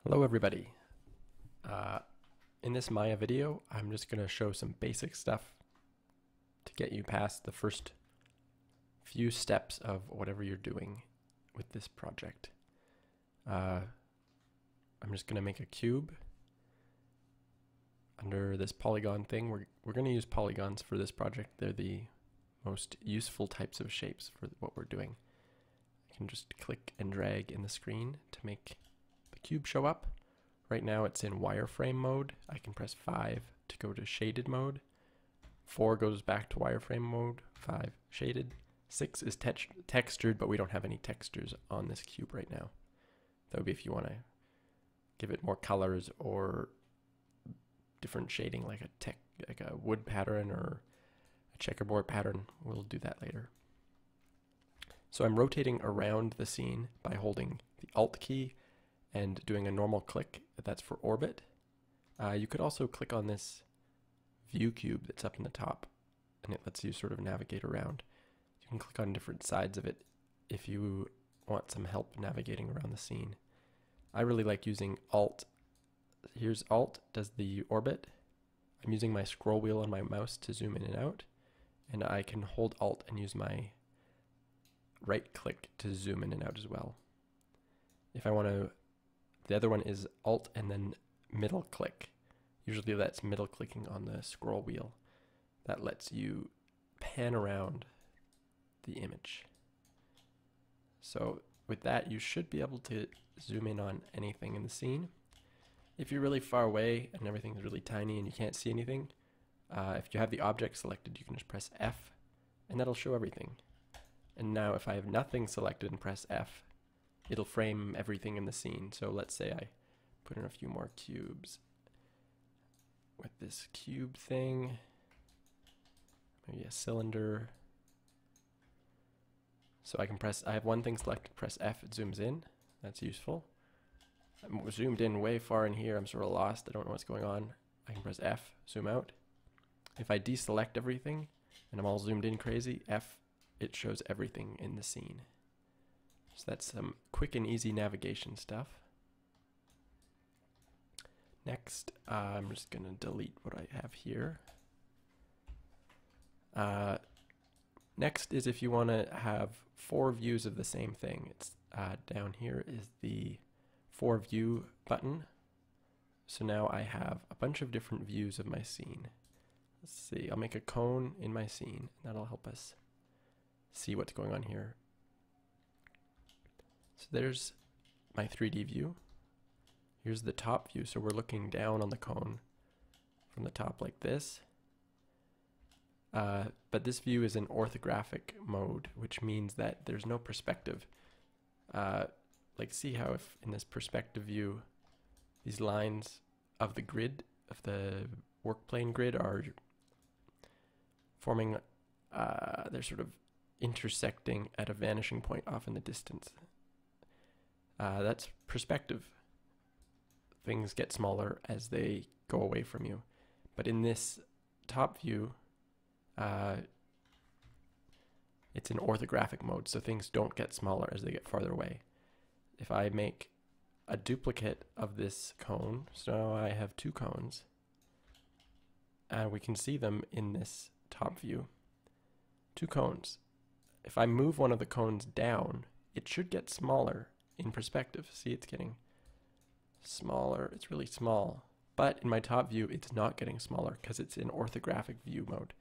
Hello everybody. In this Maya video, I'm just going to show some basic stuff to get you past the first few steps of whatever you're doing with this project. I'm just going to make a cube. Under this polygon thing, we're going to use polygons for this project. They're the most useful types of shapes for what we're doing. I can just click and drag in the screen to make the cube show up. Right now it's in wireframe mode. I can press 5 to go to shaded mode. 4 goes back to wireframe mode. 5 shaded. 6 is textured, but we don't have any textures on this cube right now. That would be if you want to give it more colors or different shading, like a wood pattern or a checkerboard pattern. We'll do that later. So I'm rotating around the scene by holding the Alt key and doing a normal click. That's for orbit. You could also click on this view cube that's up in the top, and it lets you sort of navigate around. You can click on different sides of it if you want some help navigating around the scene. I really like using Alt. Here's Alt, does the orbit. I'm using my scroll wheel on my mouse to zoom in and out, and I can hold Alt and use my right click to zoom in and out as well. If I want to, the other one is Alt and then middle click. Usually that's middle clicking on the scroll wheel. That lets you pan around the image. So with that, you should be able to zoom in on anything in the scene. If you're really far away and everything's really tiny and you can't see anything, if you have the object selected, you can just press F and that'll show everything. And now if I have nothing selected and press F, it'll frame everything in the scene. So let's say I put in a few more cubes with this cube thing, maybe a cylinder. So I have one thing selected, press F, it zooms in. That's useful. I'm zoomed in way far in here, I'm sort of lost, I don't know what's going on. I can press F, zoom out. If I deselect everything and I'm all zoomed in crazy, F, it shows everything in the scene. So that's some quick and easy navigation stuff. Next, I'm just going to delete what I have here. Next is if you want to have 4 views of the same thing. It's down here is the 4 view button. So now I have a bunch of different views of my scene. Let's see, I'll make a cone in my scene. That'll help us see what's going on here. So there's my 3D view. Here's the top view, so we're looking down on the cone from the top like this. But this view is in orthographic mode, which means that there's no perspective. Like see how if in this perspective view, these lines of the grid, of the work plane grid are forming, they're sort of intersecting at a vanishing point off in the distance. That's perspective. Things get smaller as they go away from you. But in this top view, it's in orthographic mode, so things don't get smaller as they get farther away. If I make a duplicate of this cone, so now I have 2 cones, and we can see them in this top view. 2 cones. If I move one of the cones down, it should get smaller in perspective. See, it's getting smaller. It's really small. But in my top view, it's not getting smaller because it's in orthographic view mode.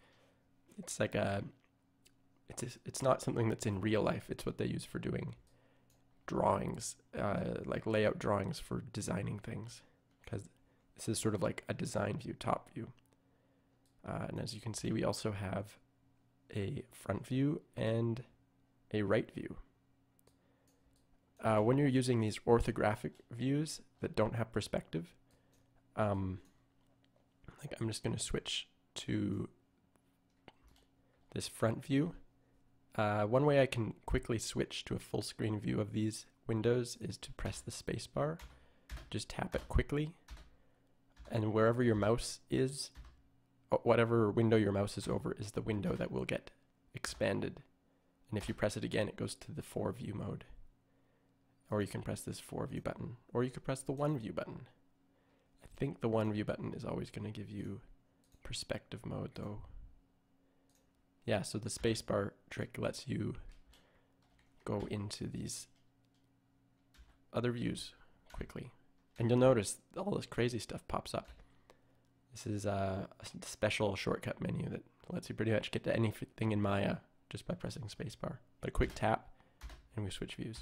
It's like it's not something that's in real life. It's what they use for doing drawings, like layout drawings for designing things. Because this is sort of like a design view, top view. And as you can see, we also have a front view and a right view. When you're using these orthographic views that don't have perspective, like I'm just going to switch to this front view. One way I can quickly switch to a full screen view of these windows is to press the space bar. Just tap it quickly, and wherever your mouse is, whatever window your mouse is over is the window that will get expanded. And if you press it again, it goes to the 4 view mode. or you can press this 4 view button, or you could press the 1 view button. I think the 1 view button is always going to give you perspective mode though. Yeah, so the spacebar trick lets you go into these other views quickly. And you'll notice all this crazy stuff pops up. This is a special shortcut menu that lets you pretty much get to anything in Maya just by pressing spacebar. But a quick tap and we switch views.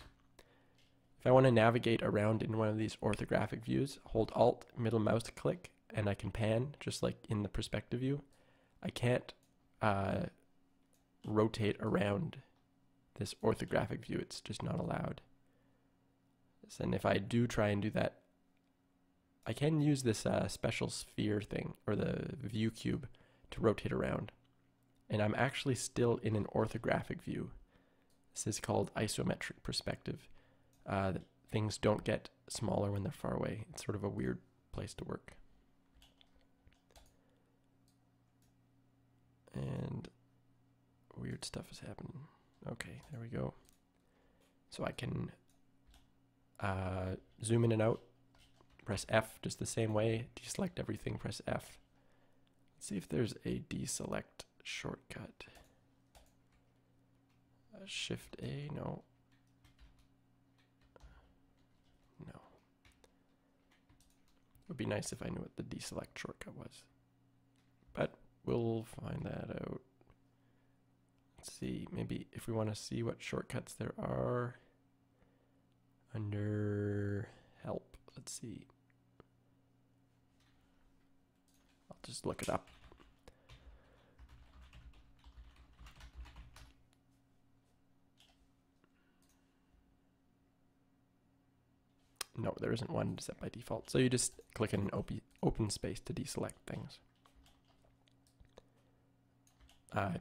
If I want to navigate around in one of these orthographic views, hold Alt, middle mouse click, and I can pan just like in the perspective view. I can't rotate around this orthographic view. It's just not allowed. And if I do try and do that, I can use this special sphere thing, or the view cube, to rotate around. And I'm actually still in an orthographic view. This is called isometric perspective. Things don't get smaller when they're far away. It's sort of a weird place to work. And weird stuff is happening. Okay, there we go. So I can zoom in and out, press F just the same way, deselect everything, press F. Let's see if there's a deselect shortcut. Shift A, no. No. It would be nice if I knew what the deselect shortcut was. But we'll find that out. Let's see, maybe if we want to see what shortcuts there are under help, let's see. I'll just look it up. No, there isn't one set by default. So you just click in an open space to deselect things.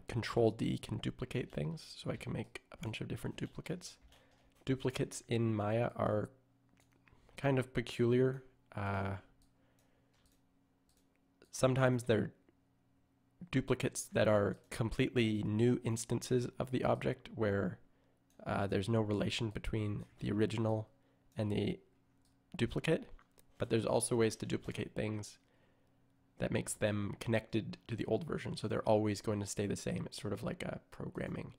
Control D can duplicate things, so I can make a bunch of different duplicates. Duplicates in Maya are kind of peculiar. Sometimes they're duplicates that are completely new instances of the object where there's no relation between the original and the duplicate, but there's also ways to duplicate things that makes them connected to the old version, so they're always going to stay the same. It's sort of like a programming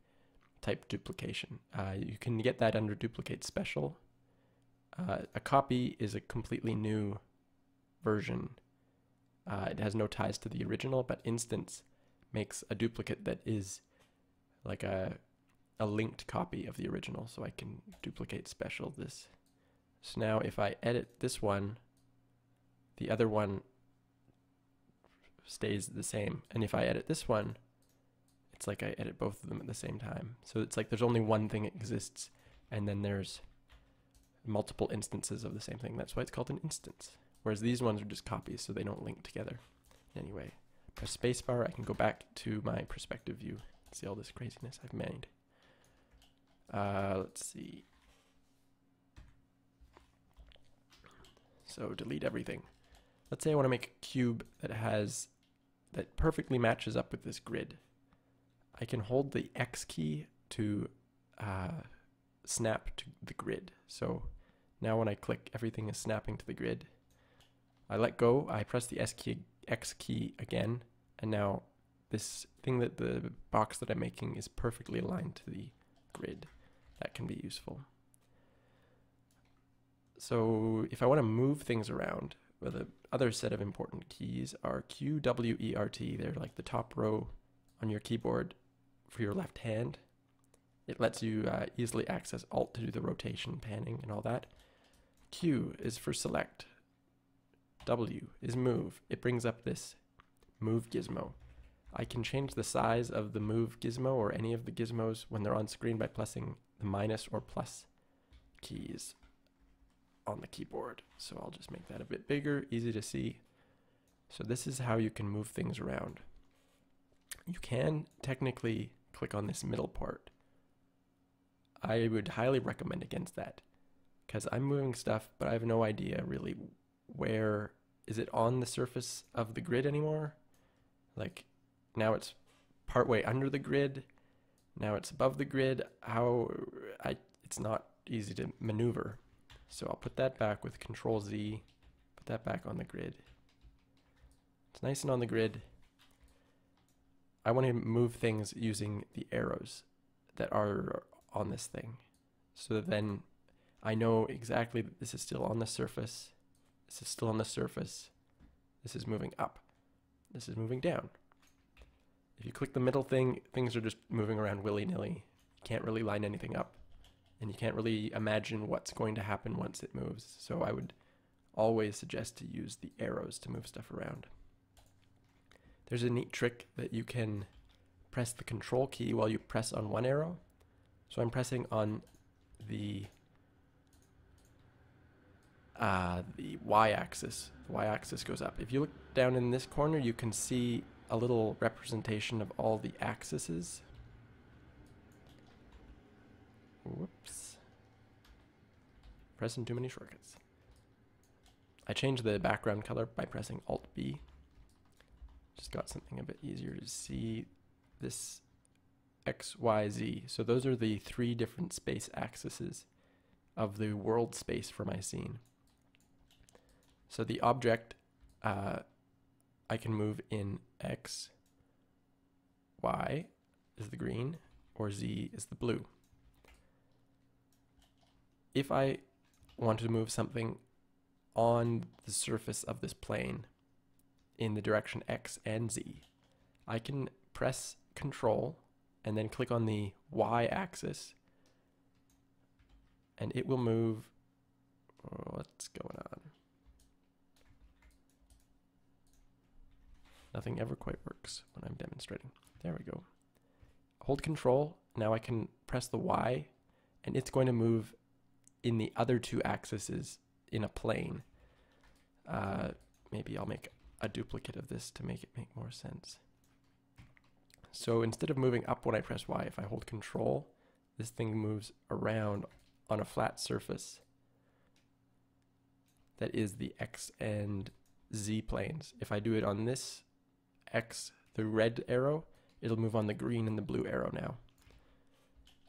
type duplication. You can get that under duplicate special. A copy is a completely new version. It has no ties to the original, but instance makes a duplicate that is like a linked copy of the original, so I can duplicate special this. So now if I edit this one, the other one stays the same. And if I edit this one, it's like I edit both of them at the same time. So it's like there's only one thing that exists, and then there's multiple instances of the same thing. That's why it's called an instance. Whereas these ones are just copies, so they don't link together. Anyway, press spacebar, I can go back to my perspective view. See all this craziness I've made. Let's see. So delete everything. Let's say I want to make a cube that perfectly matches up with this grid. I can hold the X key to snap to the grid. So now when I click, everything is snapping to the grid. I let go, I press the X key again, and now this thing, that the box that I'm making, is perfectly aligned to the grid. That can be useful. So if I want to move things around, well, the other set of important keys are QWERT. They're like the top row on your keyboard for your left hand. It lets you easily access Alt to do the rotation, panning, and all that. Q is for select. W is move. It brings up this move gizmo. I can change the size of the move gizmo or any of the gizmos when they're on screen by pressing the minus or plus keys on the keyboard. So I'll just make that a bit bigger, easy to see. So this is how you can move things around. You can technically click on this middle part. I would highly recommend against that, because I'm moving stuff, but I have no idea really where is it on the surface of the grid anymore. Like now it's partway under the grid, now it's above the grid. It's not easy to maneuver. So I'll put that back with Control Z, put that back on the grid. It's nice and on the grid. I want to move things using the arrows that are on this thing. So then I know exactly that this is still on the surface. This is still on the surface. This is moving up. This is moving down. If you click the middle thing, things are just moving around willy-nilly. You can't really line anything up. And you can't really imagine what's going to happen once it moves. So I would always suggest to use the arrows to move stuff around. There's a neat trick that you can press the Control key while you press on one arrow. So I'm pressing on the y-axis. The y-axis goes up. If you look down in this corner, you can see a little representation of all the axes. Whoops. Pressing too many shortcuts. I changed the background color by pressing Alt-B. Just got something a bit easier to see. This X, Y, Z. So those are the 3 different space axes of the world space for my scene. So the object I can move in X, Y is the green, or Z is the blue. If I want to move something on the surface of this plane in the direction X and Z, I can press Control and then click on the Y-axis, and it will move. What's going on? Nothing ever quite works when I'm demonstrating. There we go. Hold Control. Now I can press the Y, and it's going to move in the other 2 axes in a plane. Maybe I'll make a duplicate of this to make it make more sense. So instead of moving up when I press Y, if I hold Control, this thing moves around on a flat surface that is the X and Z planes. If I do it on this X, the red arrow, it'll move on the green and the blue arrow now.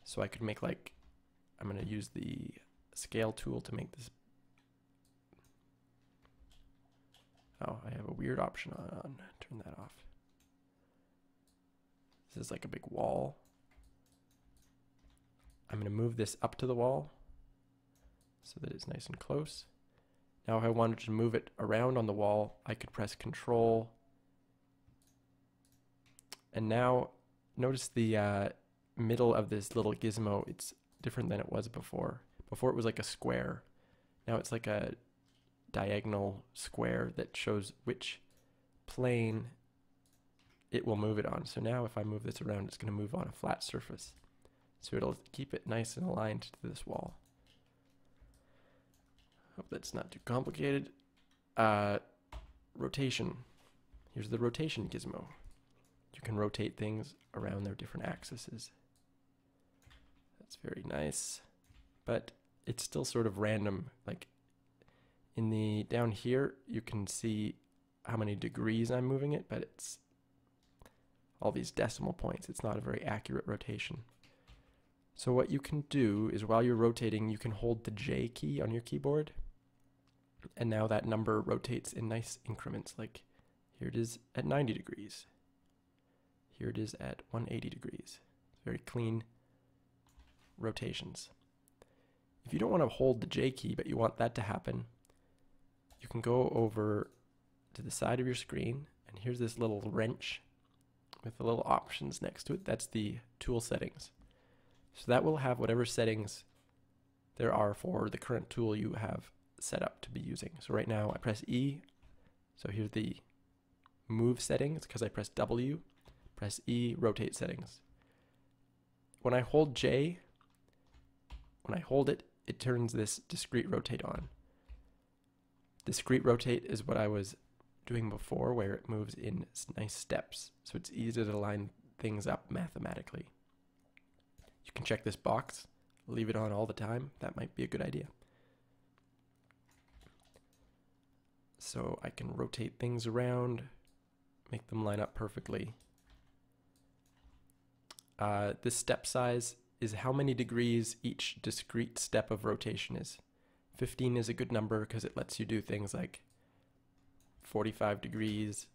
So I could make like, I'm going to use the scale tool to make this. Oh, I have a weird option on. Turn that off. This is like a big wall. I'm going to move this up to the wall so that it's nice and close. Now if I wanted to move it around on the wall, I could press Control. And now notice the middle of this little gizmo, it's different than it was before. Before it was like a square. Now it's like a diagonal square that shows which plane it will move it on. So now if I move this around, it's going to move on a flat surface. So it'll keep it nice and aligned to this wall. Hope that's not too complicated. Rotation. Here's the rotation gizmo. You can rotate things around their different axes. That's very nice. But it's still sort of random. Like in the down here, you can see how many degrees I'm moving it, but it's all these decimal points. It's not a very accurate rotation. So what you can do is while you're rotating, you can hold the J key on your keyboard. And now that number rotates in nice increments. Like here it is at 90 degrees. Here it is at 180 degrees. Very clean rotations. If you don't want to hold the J key, but you want that to happen, you can go over to the side of your screen, and here's this little wrench with the little options next to it. That's the tool settings. So that will have whatever settings there are for the current tool you have set up to be using. So right now I press E. So here's the move settings because I press W. Press E, rotate settings. When I hold J, when I hold it, it turns this discrete rotate on. Discrete rotate is what I was doing before, where it moves in nice steps. So it's easy to line things up mathematically. You can check this box, leave it on all the time. That might be a good idea. So I can rotate things around, make them line up perfectly. This step size is how many degrees each discrete step of rotation is. 15 is a good number because it lets you do things like 45 degrees,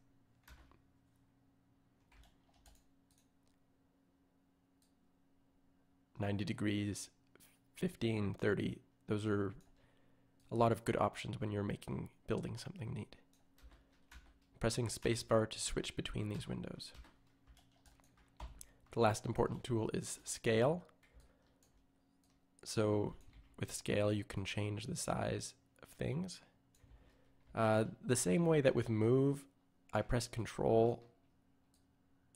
90 degrees, 15, 30. Those are a lot of good options when you're building something neat. Pressing spacebar to switch between these windows. The last important tool is scale. So with scale, you can change the size of things. The same way that with move, I press Control,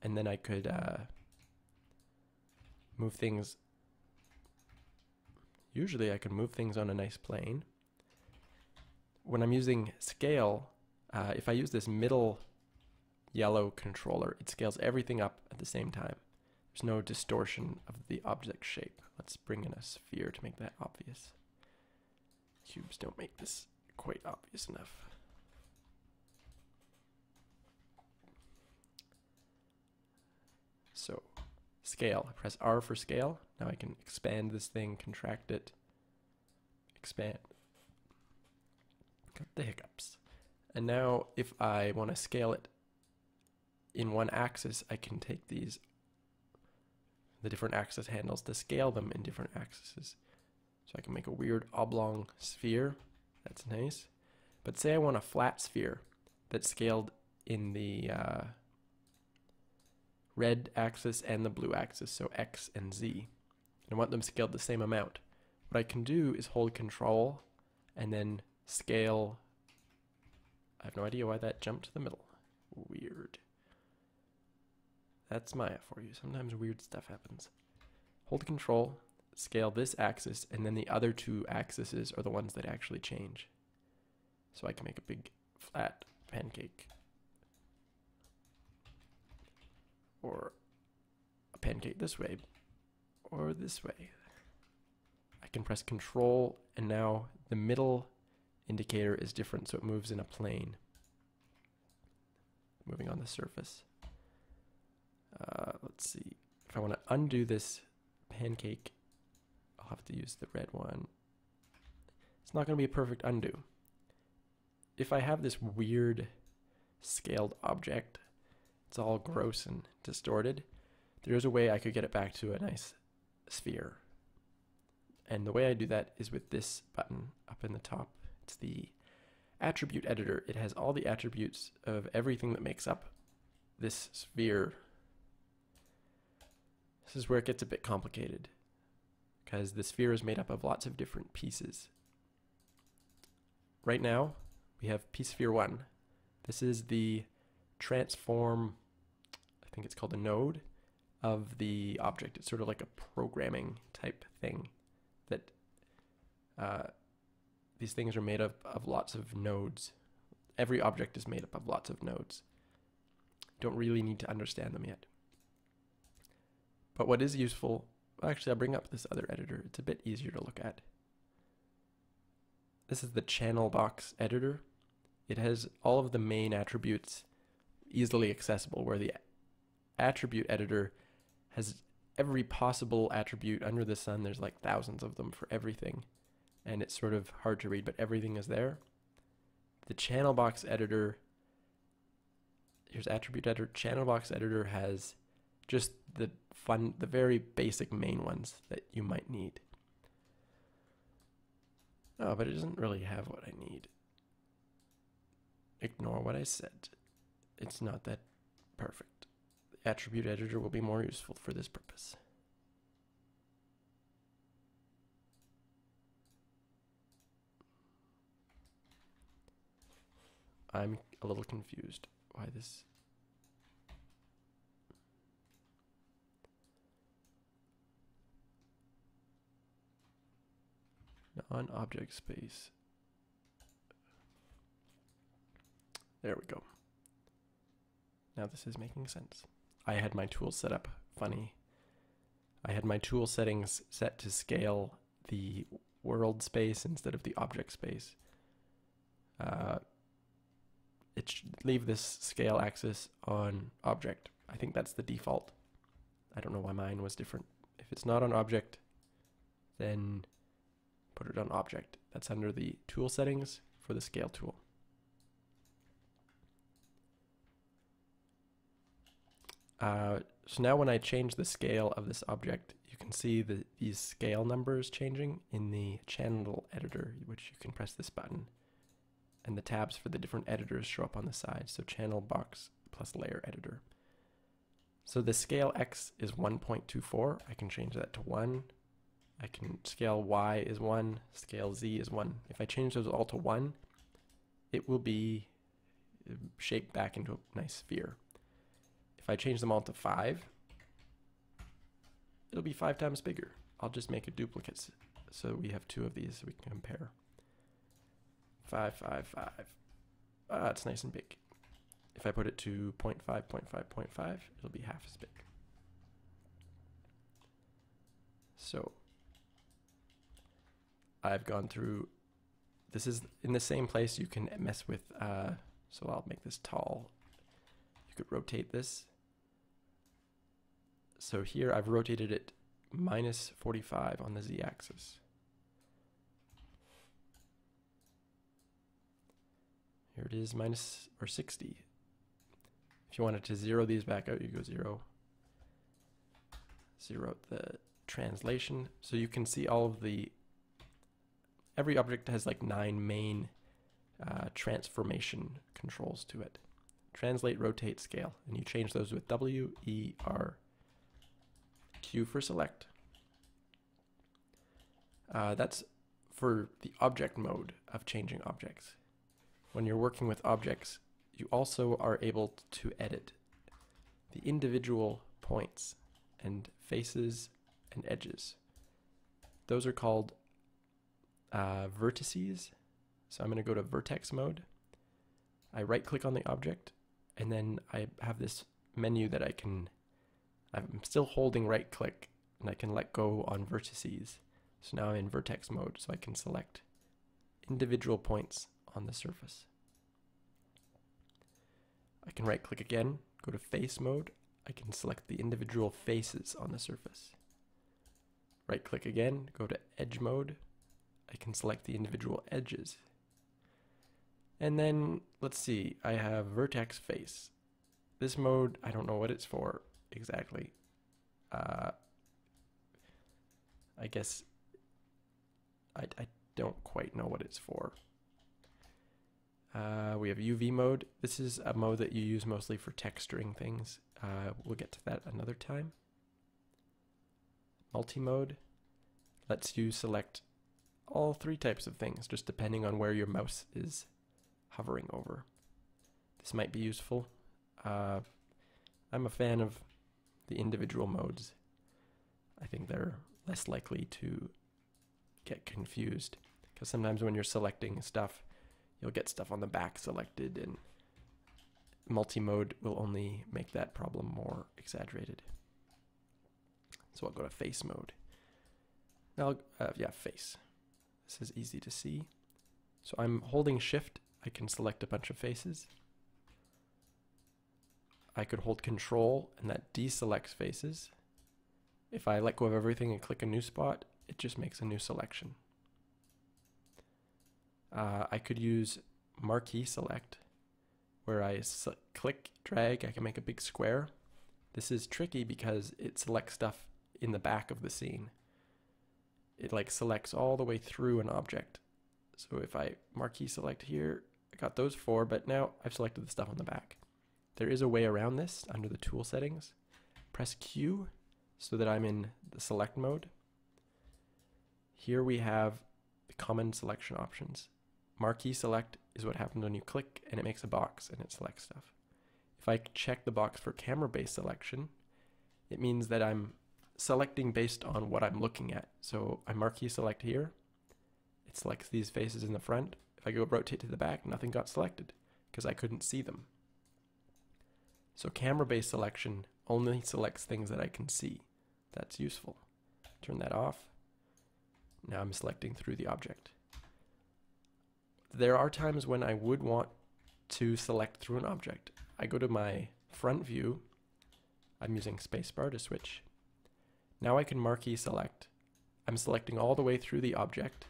and then I could move things. Usually I can move things on a nice plane. When I'm using scale, if I use this middle yellow controller, it scales everything up at the same time. There's no distortion of the object shape. Let's bring in a sphere to make that obvious. Cubes don't make this quite obvious enough. So, scale. I press R for scale. Now I can expand this thing, contract it, expand. Got the hiccups. And now if I want to scale it in one axis, I can take the different axis handles to scale them in different axes. So I can make a weird oblong sphere. That's nice. But say I want a flat sphere that's scaled in the red axis and the blue axis, so X and Z. I want them scaled the same amount. What I can do is hold Control and then scale. I have no idea why that jumped to the middle. Weird. That's Maya for you. Sometimes weird stuff happens. Hold Control, scale this axis, and then the other two axes are the ones that actually change. So I can make a big flat pancake. Or a pancake this way, or this way. I can press Control, and now the middle indicator is different, so it moves in a plane. Moving on the surface. Let's see. If I want to undo this pancake, I'll have to use the red one. It's not going to be a perfect undo. If I have this weird scaled object, it's all gross and distorted, there's a way I could get it back to a nice sphere. And the way I do that is with this button up in the top. It's the attribute editor. It has all the attributes of everything that makes up this sphere. This is where it gets a bit complicated, because the sphere is made up of lots of different pieces. Right now, we have piece sphere 1. This is the transform, I think it's called a node, of the object. It's sort of like a programming type thing that these things are made up of lots of nodes. Every object is made up of lots of nodes. Don't really need to understand them yet. But what is useful, actually I'll bring up this other editor. It's a bit easier to look at. This is the channel box editor. It has all of the main attributes easily accessible, where the attribute editor has every possible attribute under the sun. There's like thousands of them for everything, and it's sort of hard to read, but everything is there. The channel box editor, here's attribute editor. Channel box editor has just the very basic main ones that you might need. Oh, but it doesn't really have what I need. Ignore what I said. It's not that perfect. The attribute editor will be more useful for this purpose. I'm a little confused why this. Non-object space. There we go. Now this is making sense. I had my tool set up funny. I had my tool settings set to scale the world space instead of the object space. It should leave this scale axis on object. I think that's the default. I don't know why mine was different. If it's not on object, then put it on object. That's under the tool settings for the scale tool. So now when I change the scale of this object, you can see these scale numbers changing in the channel editor, which you can press this button, and the tabs for the different editors show up on the side. So channel, box, plus layer editor. So the scale X is 1.24. I can change that to 1. I can scale Y is 1, scale Z is 1. If I change those all to 1, it will be shaped back into a nice sphere. If I change them all to 5, it'll be 5 times bigger. I'll just make a duplicate so we have 2 of these so we can compare. 5, 5, 5. It's nice and big. If I put it to 0.5, 0.5, 0.5, it'll be half as big. So I've gone through, this is in the same place you can mess with, so I'll make this tall. You could rotate this. So here I've rotated it minus 45 on the z-axis. Here it is, minus or 60. If you wanted to zero these back out, you go 0. Zero the translation. So you can see all of the, every object has like 9 main transformation controls to it. Translate, rotate, scale. And you change those with W, E, R, Q for select. That's for the object mode of changing objects. When you're working with objects, you also are able to edit the individual points and faces and edges. Those are called vertices. So I'm going to go to Vertex mode. I right click on the object, and then I have this menu that I'm still holding right click, and I can let go on vertices. So now I'm in Vertex mode, so I can select individual points on the surface. I can right click again, go to face mode. I can select the individual faces on the surface. Right click again, go to edge mode. I can select the individual edges. And then, let's see, I have vertex face. This mode, I don't know what it's for exactly. I guess I don't quite know what it's for. We have UV mode. This is a mode that you use mostly for texturing things. We'll get to that another time. Multi-mode lets you select all 3 types of things, just depending on where your mouse is hovering over. This might be useful. I'm a fan of the individual modes. I think they're less likely to get confused, because sometimes when you're selecting stuff, you'll get stuff on the back selected, and multi-mode will only make that problem more exaggerated. So I'll go to face mode. Now, face. This is easy to see. So I'm holding shift. I can select a bunch of faces. I could hold control, and that deselects faces. If I let go of everything and click a new spot, it just makes a new selection. I could use marquee select, where I click, drag, I can make a big square. This is tricky because it selects stuff in the back of the scene. It like selects all the way through an object. So if I marquee select here, I got those 4, but now I've selected the stuff on the back. There is a way around this under the tool settings. Press Q so that I'm in the select mode. Here we have the common selection options. Marquee select is what happens when you click and it makes a box and it selects stuff. If I check the box for camera-based selection, it means that I'm selecting based on what I'm looking at. So I marquee select here, it selects these faces in the front. If I go rotate to the back, nothing got selected because I couldn't see them. So camera-based selection only selects things that I can see. That's useful. Turn that off. Now I'm selecting through the object. There are times when I would want to select through an object. I go to my front view. I'm using spacebar to switch. Now I can marquee select. I'm selecting all the way through the object,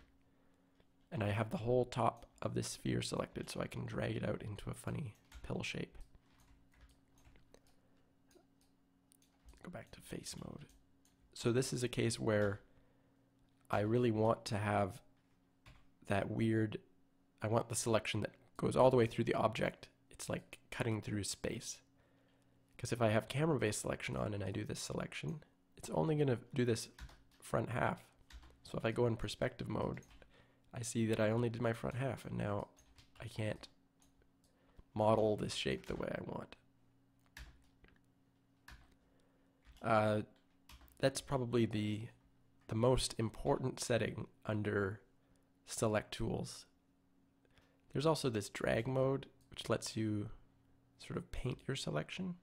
And I have the whole top of this sphere selected, so I can drag it out into a funny pill shape. Go back to face mode. So this is a case where I really want to have that weird, I want the selection that goes all the way through the object. It's like cutting through space. Because if I have camera-based selection on and I do this selection, it's only going to do this front half. So if I go in perspective mode, I see that I only did my front half, and now I can't model this shape the way I want. That's probably the most important setting under select tools. There's also this drag mode, which lets you sort of paint your selection.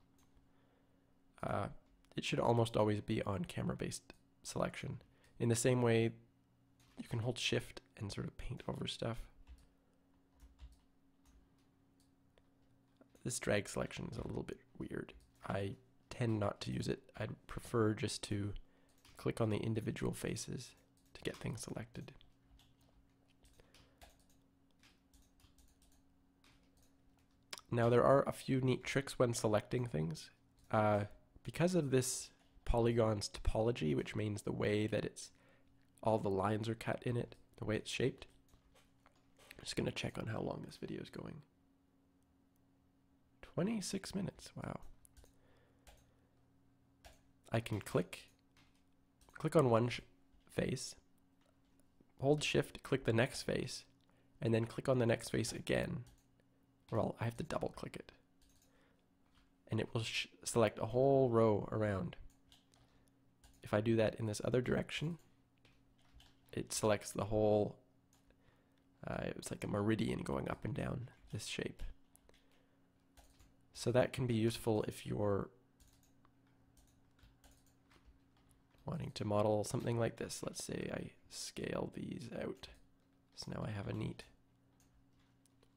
It should almost always be on camera-based selection. In the same way, you can hold shift and sort of paint over stuff. This drag selection is a little bit weird. I tend not to use it. I'd prefer just to click on the individual faces to get things selected. Now there are a few neat tricks when selecting things. Because of this polygon's topology, which means the way that all the lines are cut in it, the way it's shaped. I'm just going to check on how long this video is going. 26 minutes, wow. I can click on one face, hold shift, click the next face, and then click on the next face again. Well, I have to double click it. And it will select a whole row around. If I do that in this other direction, it selects the whole, it's like a meridian going up and down this shape. So that can be useful if you're wanting to model something like this. Let's say I scale these out. So now I have a neat,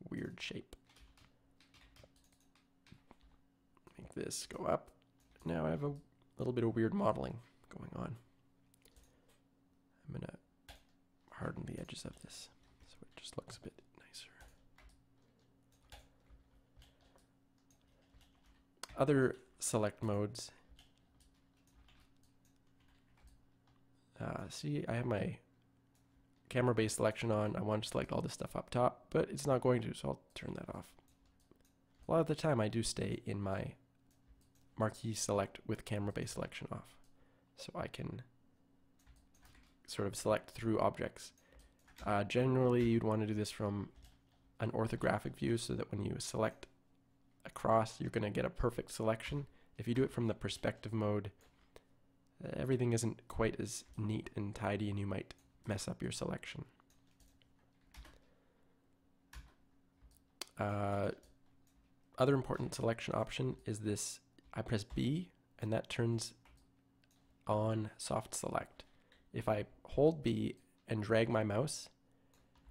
weird shape. Make this go up. Now I have a little bit of weird modeling going on. I'm going to harden the edges of this so it just looks a bit nicer. Other select modes. See, I have my camera-based selection on. I want to select all this stuff up top, but it's not going to, so I'll turn that off. A lot of the time I do stay in my marquee select with camera-based selection off, so I can sort of select through objects. Generally, you'd want to do this from an orthographic view so that when you select across, you're going to get a perfect selection. If you do it from the perspective mode, everything isn't quite as neat and tidy, and you might mess up your selection. Other important selection option is this. I press B, and that turns on soft select. If I hold B and drag my mouse,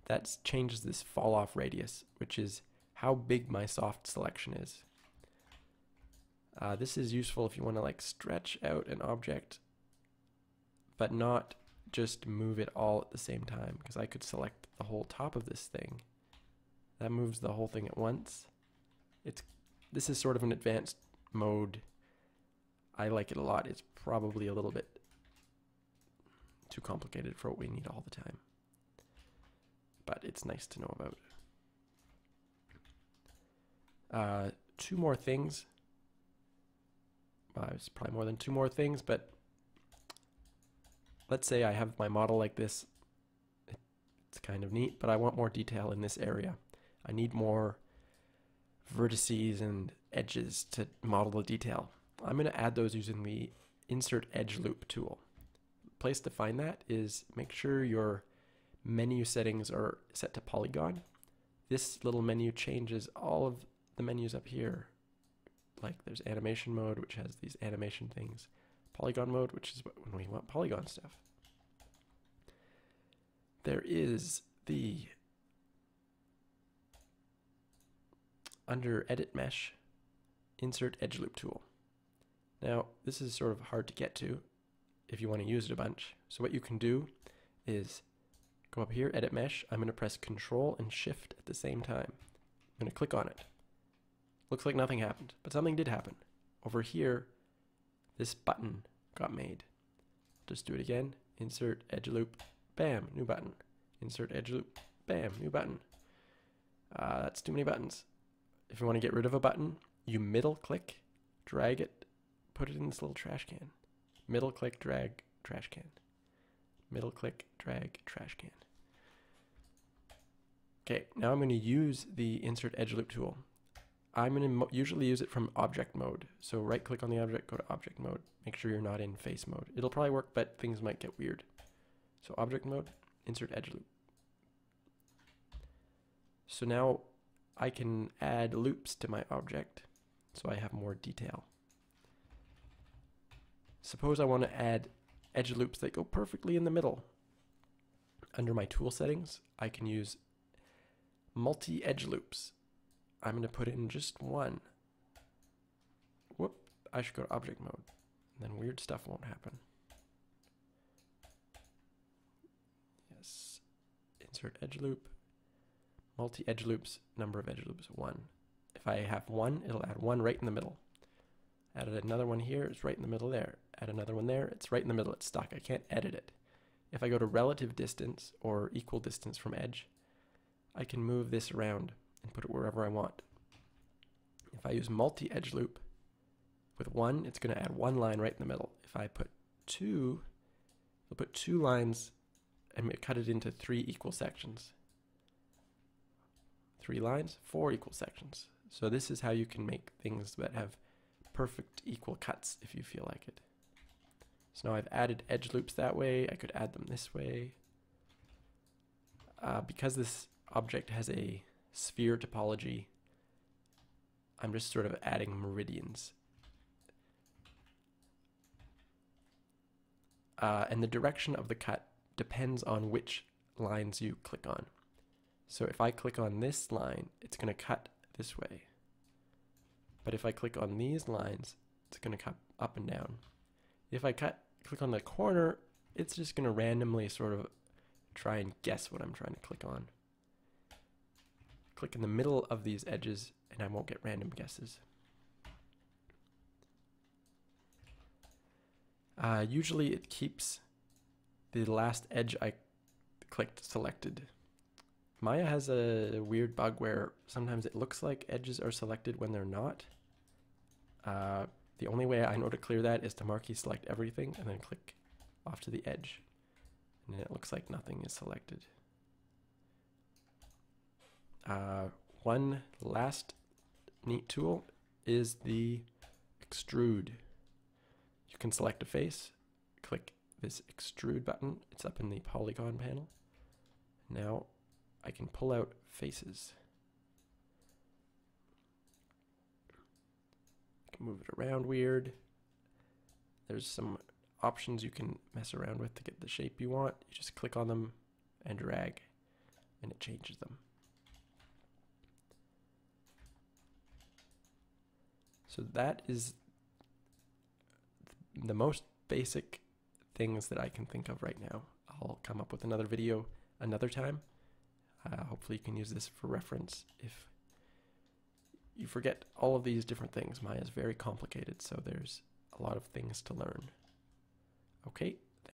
that changes this fall off radius, which is how big my soft selection is. This is useful if you want to like stretch out an object, but not just move it all at the same time, because I could select the whole top of this thing. That moves the whole thing at once. This is sort of an advanced mode. I like it a lot. It's probably a little bit too complicated for what we need all the time, but it's nice to know about. Two more things. It's probably more than two more things, but let's say I have my model like this. It's kind of neat, but I want more detail in this area. I need more vertices and edges to model the detail. I'm going to add those using the Insert Edge Loop tool. The place to find that is make sure your menu settings are set to polygon. This little menu changes all of the menus up here. Like there's animation mode, which has these animation things. Polygon mode, which is when we want polygon stuff. There is the under Edit Mesh, Insert Edge Loop tool. Now, this is sort of hard to get to if you want to use it a bunch. So what you can do is go up here, edit mesh. I'm going to press Control and Shift at the same time. I'm going to click on it. Looks like nothing happened, but something did happen. Over here, this button got made. Just do it again. Insert edge loop. Bam, new button. Insert edge loop. Bam, new button. That's too many buttons. If you want to get rid of a button, you middle click, drag it, put it in this little trash can. Middle click, drag, trash can. Middle click, drag, trash can. Okay, now I'm going to use the insert edge loop tool. I'm going to usually use it from object mode. So right click on the object, go to object mode. Make sure you're not in face mode. It'll probably work, but things might get weird. So object mode, insert edge loop. So now I can add loops to my object so I have more detail. Suppose I want to add edge loops that go perfectly in the middle. Under my tool settings, I can use multi-edge loops. I'm going to put in just one. Whoop, I should go to object mode. Then weird stuff won't happen. Yes, insert edge loop. Multi-edge loops, number of edge loops, 1. If I have 1, it'll add 1 right in the middle. Added another one here, it's right in the middle there. Add another one there, it's right in the middle, it's stuck. I can't edit it. If I go to relative distance or equal distance from edge, I can move this around and put it wherever I want. If I use multi-edge loop with 1, it's going to add 1 line right in the middle. If I put 2, I'll put 2 lines and cut it into 3 equal sections. 3 lines, 4 equal sections. So this is how you can make things that have perfect equal cuts if you feel like it. So now I've added edge loops that way. I could add them this way. Because this object has a sphere topology, I'm just sort of adding meridians. And the direction of the cut depends on which lines you click on. So if I click on this line, it's going to cut this way. But if I click on these lines, it's going to cut up and down. If I click on the corner, it's just going to randomly sort of try and guess what I'm trying to click on. Click in the middle of these edges and I won't get random guesses. Usually it keeps the last edge I clicked selected. Maya has a weird bug where sometimes it looks like edges are selected when they're not. The only way I know to clear that is to marquee select everything and then click off to the edge. And then it looks like nothing is selected. One last neat tool is the Extrude. You can select a face, click this Extrude button. It's up in the polygon panel. Now I can pull out faces. I can move it around weird. There's some options you can mess around with to get the shape you want. You just click on them and drag, and it changes them. So that is the most basic things that I can think of right now. I'll come up with another video another time. Hopefully you can use this for reference if you forget all of these different things. Maya is very complicated, so there's a lot of things to learn. Okay.